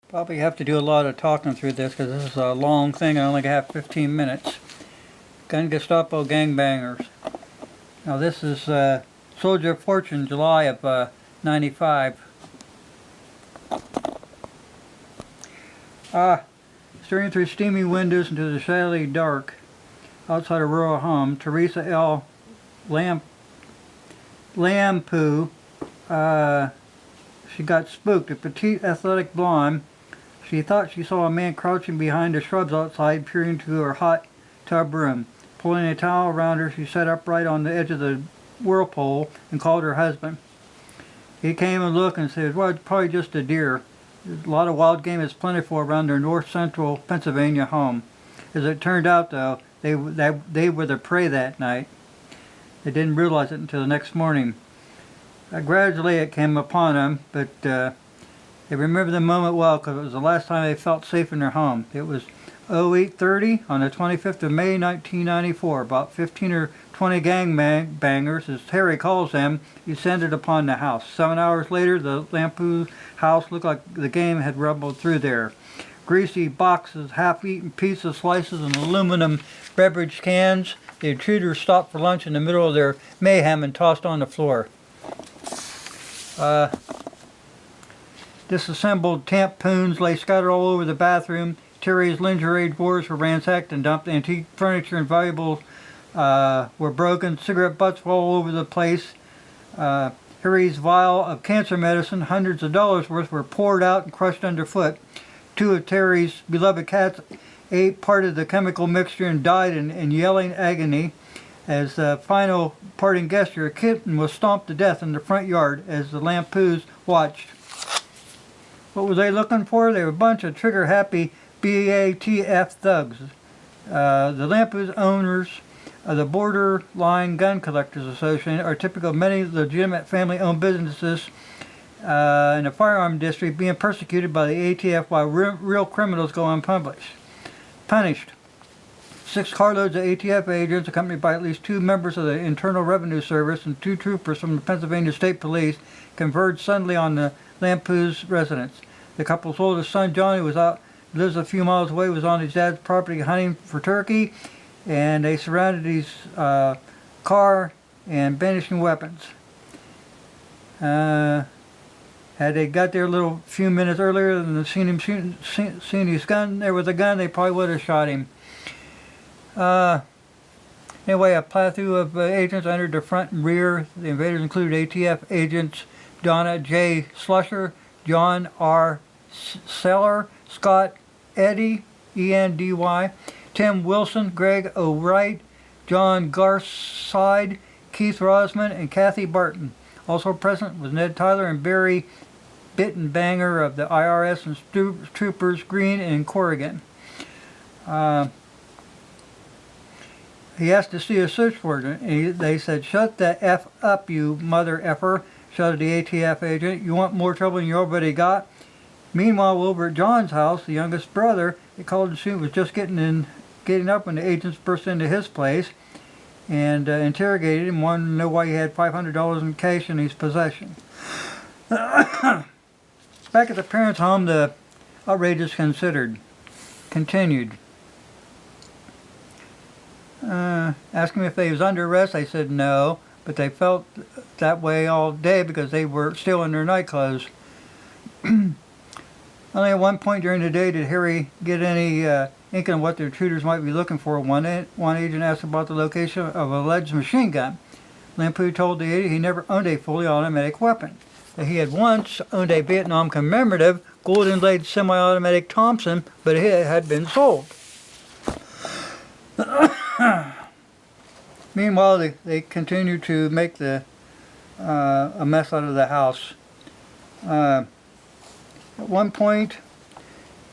Probably have to do a lot of talking through this because this is a long thing. I only have 15 minutes. Gun Gestapo gangbangers. Now this is Soldier of Fortune, July of 95. Staring through steamy windows into the shadowy dark outside a rural home, Teresa L. Lamplugh, she got spooked. A petite, athletic blonde, she thought she saw a man crouching behind the shrubs outside, peering into her hot tub room. Pulling a towel around her, she sat upright on the edge of the whirlpool and called her husband. He came and looked and said, well, it's probably just a deer. A lot of wild game is plentiful around their north-central Pennsylvania home. As it turned out, though, they were the prey that night. They didn't realize it until the next morning. Gradually it came upon them, but they remember the moment well because it was the last time they felt safe in their home. It was 08:30 on the 25th of May 1994. About 15 or 20 gangbangers, as Terry calls them, descended upon the house. 7 hours later, the Lamplugh house looked like the game had rumbled through there. Greasy boxes, half-eaten pizza slices, and aluminum beverage cans. The intruders stopped for lunch in the middle of their mayhem and tossed on the floor. Disassembled tampoons lay scattered all over the bathroom. Terry's lingerie drawers were ransacked and dumped. Antique furniture and valuables were broken. Cigarette butts were all over the place. Harry's vial of cancer medicine, hundreds of dollars worth, were poured out and crushed underfoot. Two of Terry's beloved cats ate part of the chemical mixture and died in yelling agony. As a final parting gesture, a kitten was stomped to death in the front yard as the Lamplugh watched. What were they looking for? They were a bunch of trigger-happy BATF thugs. The Lamplugh owners of the Borderline Gun Collectors Association are typical of many legitimate family-owned businesses in the firearm district being persecuted by the ATF while real criminals go unpunished. 6 carloads of ATF agents, accompanied by at least 2 members of the Internal Revenue Service and 2 troopers from the Pennsylvania State Police, converged suddenly on the Lamplugh residence. The couple's oldest son, Johnny, lives a few miles away, was on his dad's property hunting for turkey, and they surrounded his car and brandishing weapons. Had they got there a little few minutes earlier and seen his gun there with a gun, they probably would have shot him. Anyway, a plethora of agents entered the front and rear. The invaders included ATF agents Donna J. Slusher, John R. Seller, Scott Eddy, E-N-D-Y, Tim Wilson, Greg O'Wright, John Garside, Keith Rosman, and Kathy Barton. Also present was Ned Tyler and Barry Bittenbanger of the IRS and troopers Green and Corrigan. He asked to see a search warrant, and they said, "Shut the F up, you mother effer," shouted the ATF agent. "You want more trouble than you already got?" Meanwhile, over at John's house, the youngest brother, the college student, was just getting up when the agents burst into his place and interrogated him, wanted to know why he had $500 in cash in his possession. Back at the parents' home, the outrage is continued. Asking if they was under arrest, they said no, but they felt that way all day because they were still in their night clothes. Only at one point during the day did Harry get any inkling of what the intruders might be looking for. One agent asked about the location of an alleged machine gun. Lamplugh told the agent he never owned a fully automatic weapon. That he had once owned a Vietnam commemorative gold-inlaid semi-automatic Thompson, but it had been sold. Meanwhile, they continued to make a mess out of the house. At one point,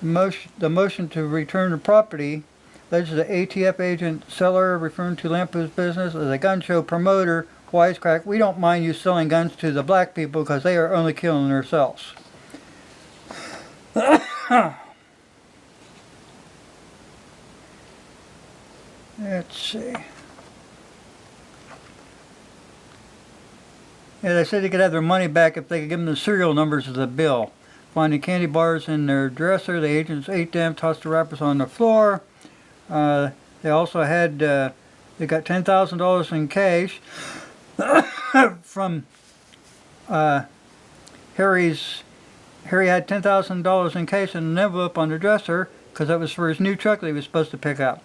the motion to return the property led to the ATF agent Seller referring to Lamplug's business as a gun show promoter. Wisecrack, "We don't mind you selling guns to the black people because they are only killing themselves." Let's see. Yeah, they said they could have their money back if they could give them the serial numbers of the bill. Finding candy bars in their dresser, the agents ate them, tossed the wrappers on the floor. They also had, they got $10,000 in cash from Harry had $10,000 in cash in an envelope on the dresser because that was for his new truck that he was supposed to pick up.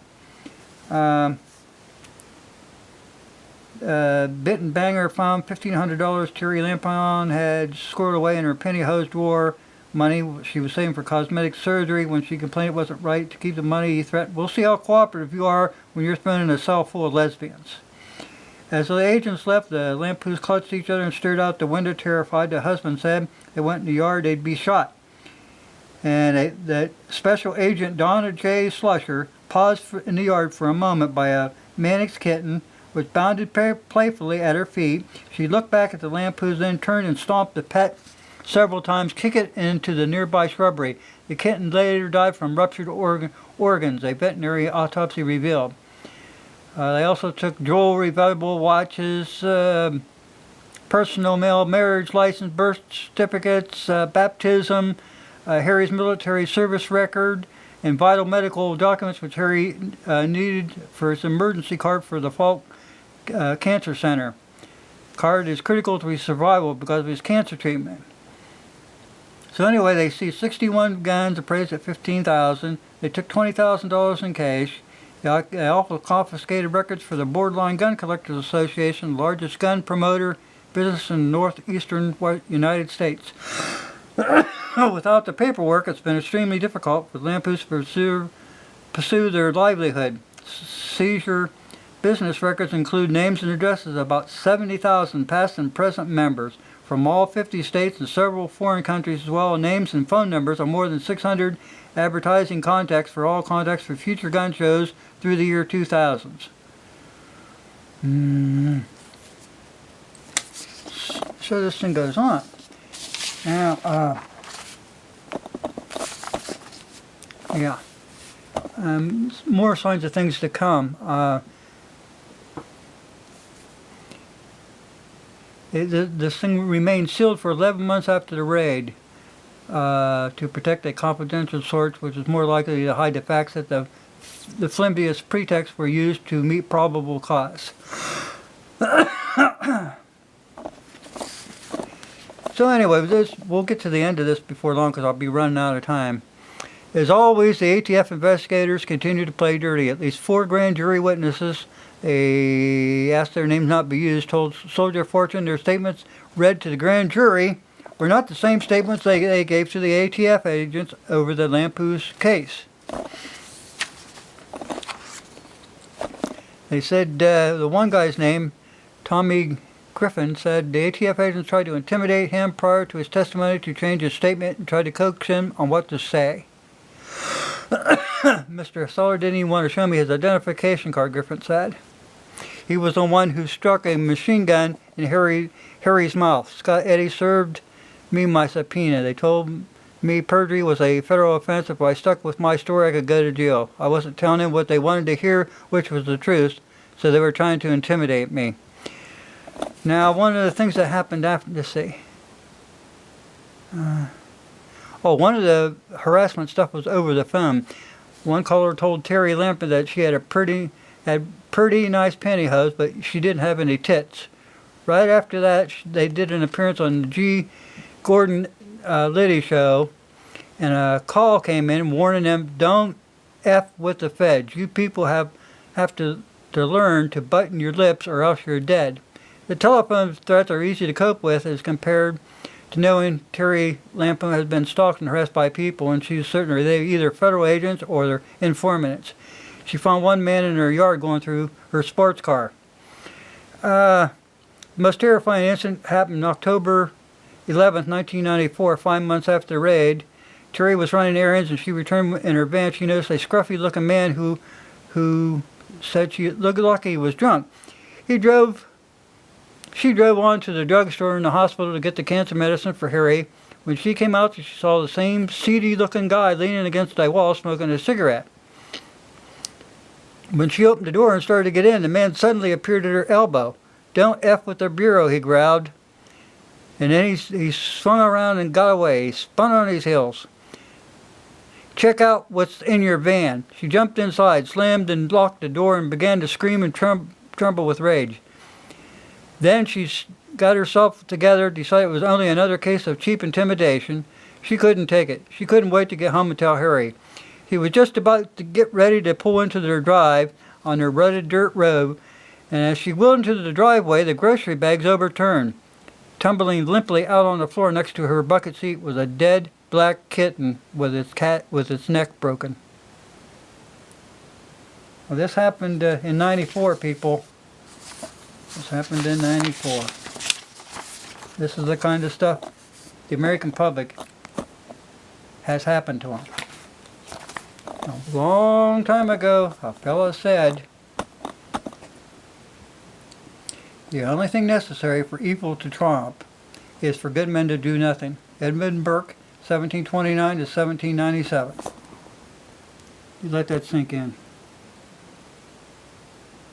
Bit and Banger found $1,500 Terry Lamplugh had squirreled away in her pantyhose drawer. Money she was saving for cosmetic surgery. When she complained it wasn't right to keep the money, he threatened, "We'll see how cooperative you are when you're thrown in a cell full of lesbians." As the agents left, the Lamplugh clutched each other and stared out the window terrified. The husband said if they went in the yard, they'd be shot. And the special agent Donna J. Slusher paused in the yard for a moment by a Mannix kitten, which bounded playfully at her feet. She looked back at the Lamplugh, then turned and stomped the pet several times, kicking it into the nearby shrubbery. The kitten later died from ruptured organs, a veterinary autopsy revealed. They also took jewelry, valuable watches, personal mail, marriage license, birth certificates, baptism, Harry's military service record, and vital medical documents which Harry needed for his emergency card for the Falk Cancer Center. Card is critical to his survival because of his cancer treatment. So anyway, they seized 61 guns appraised at $15,000. They took $20,000 in cash. They also confiscated records for the Borderline Gun Collectors Association, the largest gun promoter business in the northeastern United States. Without the paperwork, it's been extremely difficult for Lamplugh to pursue their livelihood. Seizure business records include names and addresses of about 70,000 past and present members from all 50 states and several foreign countries, as well as names and phone numbers of more than 600 advertising contacts for all contacts for future gun shows through the year 2000s. So this thing goes on. Now, yeah, more signs of things to come. This thing remained sealed for 11 months after the raid to protect a confidential source, which is more likely to hide the facts that the flimsiest pretexts were used to meet probable cause. So anyway, we'll get to the end of this before long because I'll be running out of time. As always, the ATF investigators continue to play dirty. At least 4 grand jury witnesses, they asked their names not be used, told Soldier Fortune their statements read to the grand jury were not the same statements they gave to the ATF agents over the Lamplugh case. They said the one guy's name, Tommy Griffin, said the ATF agents tried to intimidate him prior to his testimony to change his statement and tried to coax him on what to say. Mr. Soller didn't even want to show me his identification card, Griffin said. He was the one who struck a machine gun in Harry's mouth. Scott Eddy served me my subpoena. They told me perjury was a federal offense. If I stuck with my story, I could go to jail. I wasn't telling them what they wanted to hear, which was the truth, so they were trying to intimidate me. Now, one of the things that happened after, let's see. One of the harassment stuff was over the phone. One caller told Terry Lamplugh that she had pretty nice pantyhose, but she didn't have any tits. Right after that, they did an appearance on the G. Gordon Liddy show, and a call came in warning them, "Don't F with the feds. You people have to learn to button your lips or else you're dead." The telephone threats are easy to cope with as compared to knowing Terry Lamplugh has been stalked and harassed by people, and she's certain they're either federal agents or they're informants. She found one man in her yard going through her sports car. The most terrifying incident happened October 11th, 1994, 5 months after the raid. Terry was running errands and she returned in her van. She noticed a scruffy-looking man who said she looked like he was drunk. She drove on to the drugstore in the hospital to get the cancer medicine for Harry. When she came out, she saw the same seedy-looking guy leaning against a wall smoking a cigarette. When she opened the door and started to get in, the man suddenly appeared at her elbow. "Don't F with the bureau," he growled. And then he swung around and got away. He spun on his heels. Check out what's in your van. She jumped inside, slammed and locked the door, and began to scream and tremble with rage. Then she got herself together, decided it was only another case of cheap intimidation. She couldn't take it. She couldn't wait to get home and tell Harry. He was just about to get ready to pull into their drive on their rutted dirt road, and as she wheeled into the driveway, the grocery bags overturned. Tumbling limply out on the floor next to her bucket seat was a dead black kitten with its neck broken. Well, this happened in '94, people. This happened in '94. This is the kind of stuff the American public has happened to them. A long time ago, a fellow said, the only thing necessary for evil to triumph is for good men to do nothing. Edmund Burke, 1729 to 1797. You let that sink in.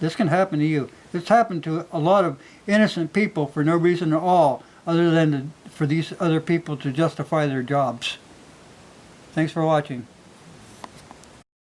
This can happen to you. It's happened to a lot of innocent people for no reason at all, other than for these other people to justify their jobs. Thanks for watching.